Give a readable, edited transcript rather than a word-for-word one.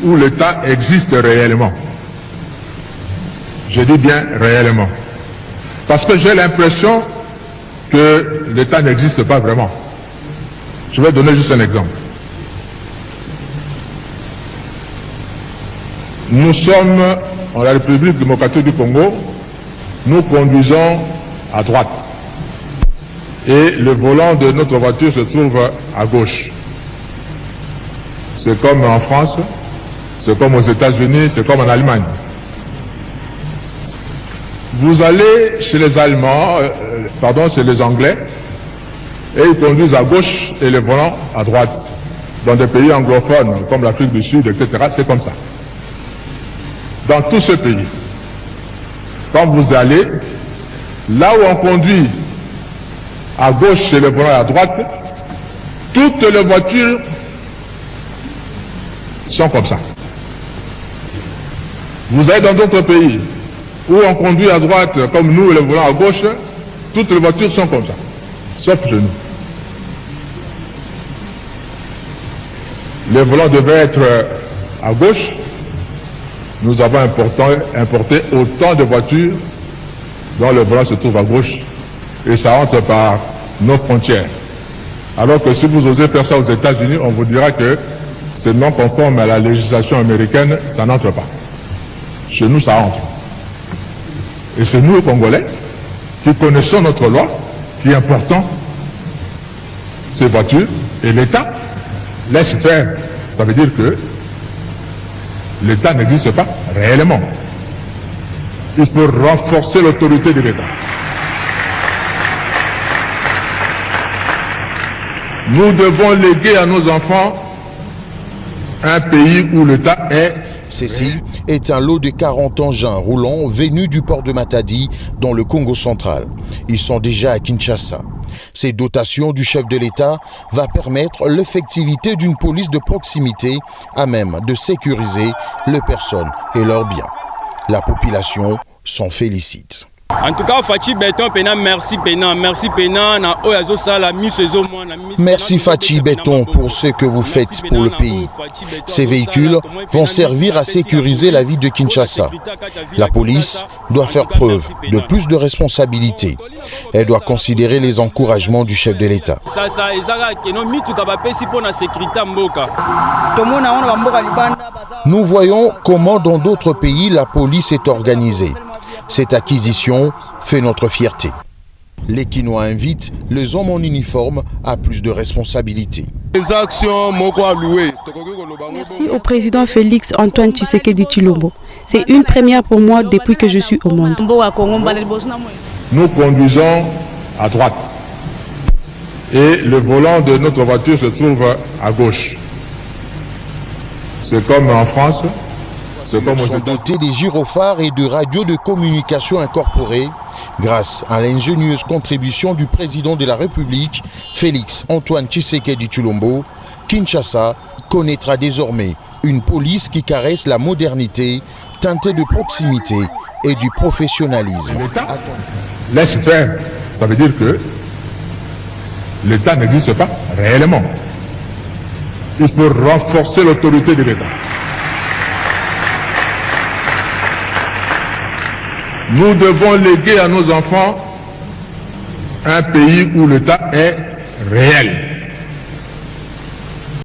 où l'État existe réellement. Je dis bien réellement. Parce que j'ai l'impression que l'État n'existe pas vraiment. Je vais donner juste un exemple. Nous sommes en la République démocratique du Congo, nous conduisons à droite. Et le volant de notre voiture se trouve à gauche. C'est comme en France, c'est comme aux États-Unis, c'est comme en Allemagne. Vous allez chez les Allemands, chez les Anglais, et ils conduisent à gauche et le volant à droite. Dans des pays anglophones, comme l'Afrique du Sud, etc., c'est comme ça. Dans tout ce pays, quand vous allez, là où on conduit à gauche et le volant à droite, toutes les voitures sont comme ça. Vous allez dans d'autres pays où on conduit à droite comme nous et le volant à gauche, toutes les voitures sont comme ça, sauf chez nous. Le volant devait être à gauche. Nous avons importé autant de voitures dont le volant se trouve à gauche et ça entre par nos frontières. Alors que si vous osez faire ça aux États-Unis, on vous dira que c'est non conforme à la législation américaine, ça n'entre pas. Chez nous, ça entre. Et c'est nous, les Congolais, qui connaissons notre loi, qui importons ces voitures, et l'État laisse faire. Ça veut dire que l'État n'existe pas réellement. Il faut renforcer l'autorité de l'État. Nous devons léguer à nos enfants un pays où l'État est... Ceci est un lot de 40 engins roulants venus du port de Matadi dans le Congo central. Ils sont déjà à Kinshasa. Ces dotations du chef de l'État va permettre l'effectivité d'une police de proximité à même de sécuriser les personnes et leurs biens. La population s'en félicite. En tout cas, Fachi Béton, merci Pénan, Merci Fachi Béton pour ce que vous faites pour le pays. Ces véhicules vont servir à sécuriser la ville de Kinshasa. La police doit faire preuve de plus de responsabilité. Elle doit considérer les encouragements du chef de l'État. Nous voyons comment dans d'autres pays la police est organisée. Cette acquisition fait notre fierté. Les Kinois invitent les hommes en uniforme à plus de responsabilités. Merci au président Félix Antoine Tshisekedi Tshilombo. C'est une première pour moi depuis que je suis au monde. Nous conduisons à droite et le volant de notre voiture se trouve à gauche. C'est comme en France. Ils sont dotés des gyrophares et de radios de communication incorporées grâce à l'ingénieuse contribution du président de la République, Félix Antoine Tshisekedi Tshilombo. Kinshasa connaîtra désormais une police qui caresse la modernité, teintée de proximité et du professionnalisme. L'État laisse faire. Ça veut dire que l'État n'existe pas réellement. Il faut renforcer l'autorité de l'État. Nous devons léguer à nos enfants un pays où l'État est réel.